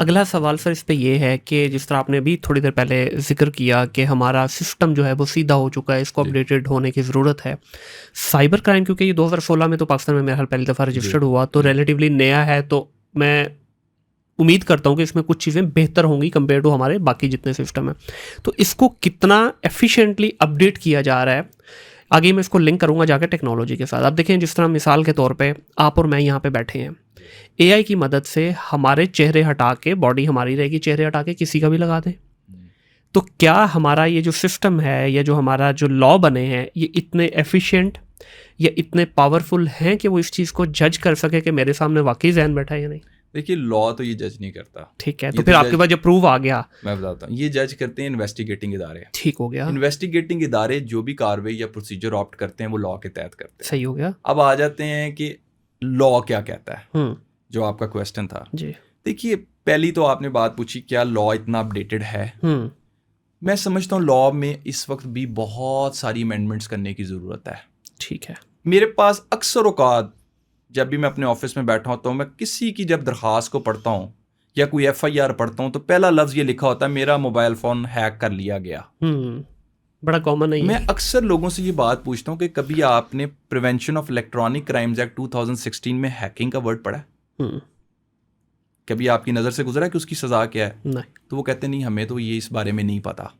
अगला सवाल सर इस पे ये है कि जिस तरह आपने अभी थोड़ी देर पहले ज़िक्र किया कि हमारा सिस्टम जो है वो सीधा हो चुका है, इसको अपडेटेड होने की ज़रूरत है। साइबर क्राइम क्योंकि ये 2016 में तो पाकिस्तान में मेरा ख्याल पहली दफ़ा रजिस्टर्ड हुआ, तो रिलेटिवली नया है, तो मैं उम्मीद करता हूँ कि इसमें कुछ चीज़ें बेहतर होंगी कंपेयर टू हमारे बाकी जितने सिस्टम हैं। तो इसको कितना एफिशिएंटली अपडेट किया जा रहा है, आगे मैं इसको लिंक करूँगा जाकर टेक्नोलॉजी के साथ। अब देखें, जिस तरह मिसाल के तौर पे आप और मैं यहाँ पे बैठे हैं, एआई की मदद से हमारे चेहरे हटा के, बॉडी हमारी रहेगी, चेहरे हटा के किसी का भी लगा दें, तो क्या हमारा ये जो सिस्टम है या जो हमारा जो लॉ बने हैं ये इतने एफिशिएंट या इतने पावरफुल हैं कि वो इस चीज़ को जज कर सके कि मेरे सामने वाकई जहन बैठा है या नहीं? देखिए, लॉ तो ये जज नहीं करता। ठीक है, तो फिर आपके पास जब प्रूफ आ गया, मैं बताता हूँ, ये जज करते हैं इन्वेस्टिगेटिंग इदारे। ठीक हो गया। इन्वेस्टिगेटिंग इदारे जो भी कार्रवाई या प्रोसीजर ऑप्ट करते हैं वो लॉ के तहत करते हैं। सही हो गया। अब आ जाते हैं कि लॉ क्या कहता है, जो आपका क्वेश्चन था जी। देखिए, पहली तो आपने बात पूछी क्या लॉ इतना अपडेटेड है। मैं समझता हूँ लॉ में इस वक्त भी बहुत सारी अमेंडमेंट्स करने की ज़रूरत है। ठीक है। मेरे पास अक्सर औकात जब भी मैं अपने ऑफिस में बैठा होता हूँ, मैं किसी की जब दरख्वास्त को पढ़ता हूँ या कोई FIR पढ़ता हूँ, तो पहला लफ्ज़ ये लिखा होता है मेरा मोबाइल फ़ोन हैक कर लिया गया। बड़ा कॉमन है। मैं अक्सर लोगों से ये बात पूछता हूँ कि कभी आपने prevention of electronic crimes act 2016 में हैकिंग का वर्ड पढ़ा है? कभी आपकी नज़र से गुजरा है कि उसकी सज़ा क्या है? नहीं। तो वो कहते नहीं, हमें तो ये इस बारे में नहीं पता।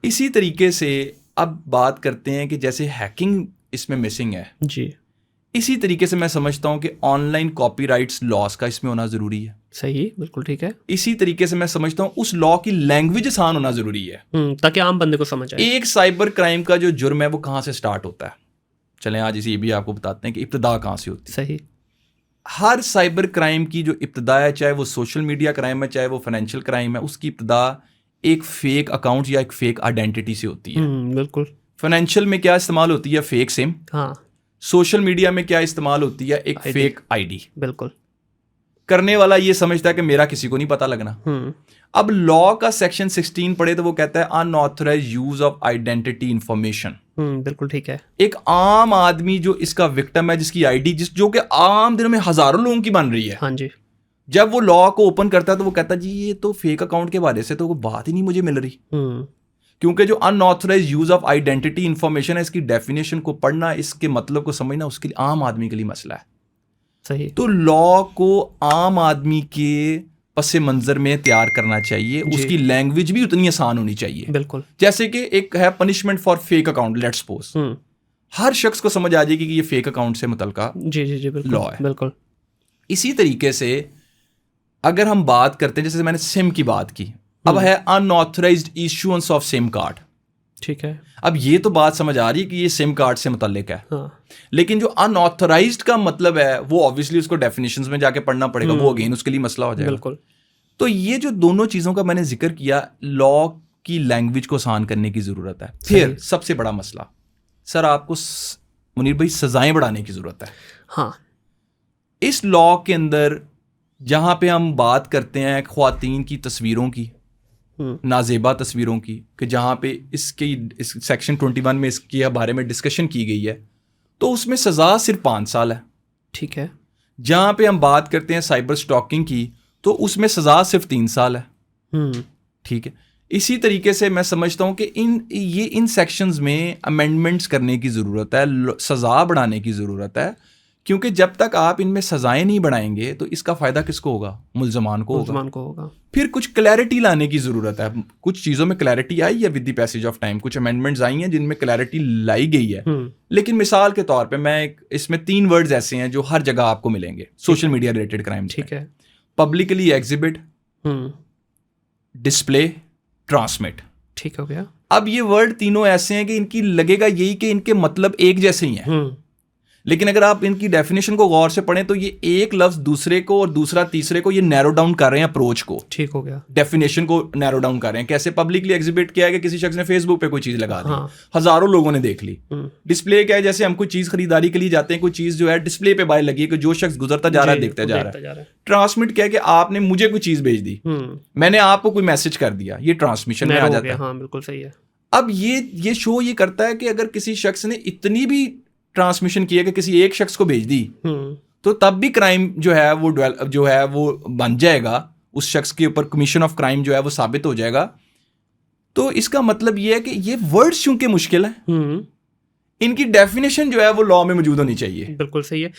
इसी तरीके से अब बात करते हैं कि जैसे हैकिंग इसमें मिसिंग है जी, इसी तरीके से मैं समझता हूं कि ऑनलाइन कॉपीराइट्स लॉस का इसमें होना ज़रूरी है। सही, बिल्कुल ठीक है। इसी तरीके से मैं समझता हूं उस लॉ की लैंग्वेज आसान होना ज़रूरी है, ताकि आम बंदे को समझ आए। एक साइबर क्राइम का जो जुर्म है वो कहाँ से स्टार्ट होता है, चलें आज इसे ये भी आपको बताते हैं कि इब्तिदा कहाँ से होती है। सही। हर साइबर क्राइम की जो इब्तिदा है, चाहे वो सोशल मीडिया क्राइम है, चाहे वो फाइनेंशियल क्राइम है, उसकी इब्तिदा एक फेक अकाउंट या एक फेक आइडेंटिटी से होती है। बिल्कुल। फाइनेंशियल में क्या इस्तेमाल होती है? Fake SIM. हाँ। सोशल मीडिया में क्या इस्तेमाल होती है? एक फेक आईडी। बिल्कुल। करने वाला ये समझता है कि मेरा किसी को नहीं पता लगना। अब लॉ का सेक्शन 16 पढ़े तो वो कहता है unauthorised use of identity information. बिल्कुल ठीक है। एक आम आदमी जो इसका विक्टिम है, जिसकी आईडी जो कि आम दिनों में हजारों लोगों की बन रही है, हाँ जी, जब वो लॉ को ओपन करता है तो वो कहता है जी ये तो फेक अकाउंट के बारे से तो कोई बात ही नहीं मुझे मिल रही। क्योंकि जो unauthorised use of identity information है, इसकी डेफिनेशन को पढ़ना, इसके मतलब को समझना उसके लिए आम आदमी के लिए मसला है। सही। तो लॉ को आम आदमी के पसे मंजर में तैयार करना चाहिए, उसकी लैंग्वेज भी उतनी आसान होनी चाहिए। बिल्कुल। जैसे कि एक है punishment for fake account, let's suppose हर शख्स को समझ आ जाएगी कि ये फेक अकाउंट से मुतल्लिका लॉ है। बिल्कुल। इसी तरीके से अगर हम बात करते हैं, जैसे मैंने सिम की बात की, अब है unauthorised issuance of SIM card. ठीक है, अब ये तो बात समझ आ रही है कि ये सिम कार्ड से मुतल्लिक है। हाँ। लेकिन जो अनऑथराइज्ड का मतलब है वो ऑब्वियसली उसको डेफिनेशंस में जाके पढ़ना पड़ेगा, वो अगेन उसके लिए मसला हो जाएगा। बिल्कुल। तो ये जो दोनों चीज़ों का मैंने जिक्र किया, लॉ की लैंग्वेज को आसान करने की ज़रूरत है। फिर सबसे बड़ा मसला सर, आपको मुनीर भाई सजाएं बढ़ाने की ज़रूरत है। हाँ, इस लॉ के अंदर जहाँ पे हम बात करते हैं ख्वातीन की तस्वीरों की, नाजेबा तस्वीरों की, कि जहाँ पे इस सेक्शन 21 में इसके बारे में डिस्कशन की गई है, तो उसमें सज़ा सिर्फ 5 साल है। ठीक है। जहाँ पे हम बात करते हैं साइबर स्टॉकिंग की, तो उसमें सज़ा सिर्फ 3 साल है। ठीक है। इसी तरीके से मैं समझता हूँ कि इन सेक्शंस में अमेंडमेंट्स करने की ज़रूरत है, सज़ा बढ़ाने की ज़रूरत है, क्योंकि जब तक आप इनमें सजाएं नहीं बढ़ाएंगे तो इसका फ़ायदा किसको होगा? मुल्ज़मान को होगा। फिर कुछ क्लैरिटी लाने की ज़रूरत है। कुछ चीज़ों में क्लैरिटी आई है with the passage of time, कुछ अमेंडमेंट्स आई हैं जिनमें क्लैरिटी लाई गई है। लेकिन मिसाल के तौर पे मैं इसमें 3 वर्ड्स ऐसे हैं जो हर जगह आपको मिलेंगे सोशल मीडिया रिलेटेड क्राइम। ठीक है। Publicly exhibit, display, transmit. ठीक हो गया। अब ये वर्ड तीनों ऐसे हैं कि इनकी लगेगा यही कि इनके मतलब एक जैसे ही हैं, लेकिन अगर आप इनकी डेफिनेशन को गौर से पढ़ें तो ये एक लफ्ज दूसरे को और दूसरा तीसरे को ये नैरो डाउन कर रहे हैं अप्रोच को। ठीक हो गया। डेफिनेशन को नैरो डाउन कर रहे हैं। कैसे? पब्लिकली एग्जिबिट किया है कि किसी शख्स ने फेसबुक पे कोई चीज लगा दी, हजारों लोगों ने देख ली। डिस्प्ले क्या है? जैसे हम कोई चीज खरीदारी के लिए जाते हैं, कोई चीज जो है डिस्प्ले पे बाहर लगी है कि जो शख्स गुजरता जा रहा है देखता जा रहा है। ट्रांसमिट क्या है कि आपने मुझे कोई चीज भेज दी, मैंने आपको कोई मैसेज कर दिया, ये ट्रांसमिशन में आ जाता है। हाँ, बिल्कुल सही है। अब ये शो ये करता है कि अगर किसी शख्स ने इतनी भी ट्रांसमिशन किया कि किसी एक शख्स को भेज दी, तो तब भी क्राइम जो है वो बन जाएगा, उस शख्स के ऊपर कमीशन ऑफ क्राइम जो है वो साबित हो जाएगा, तो इसका मतलब ये है कि ये वर्ड्स चूंकि मुश्किल है, इनकी डेफिनेशन जो है वो लॉ में मौजूद होनी चाहिए। बिल्कुल सही है।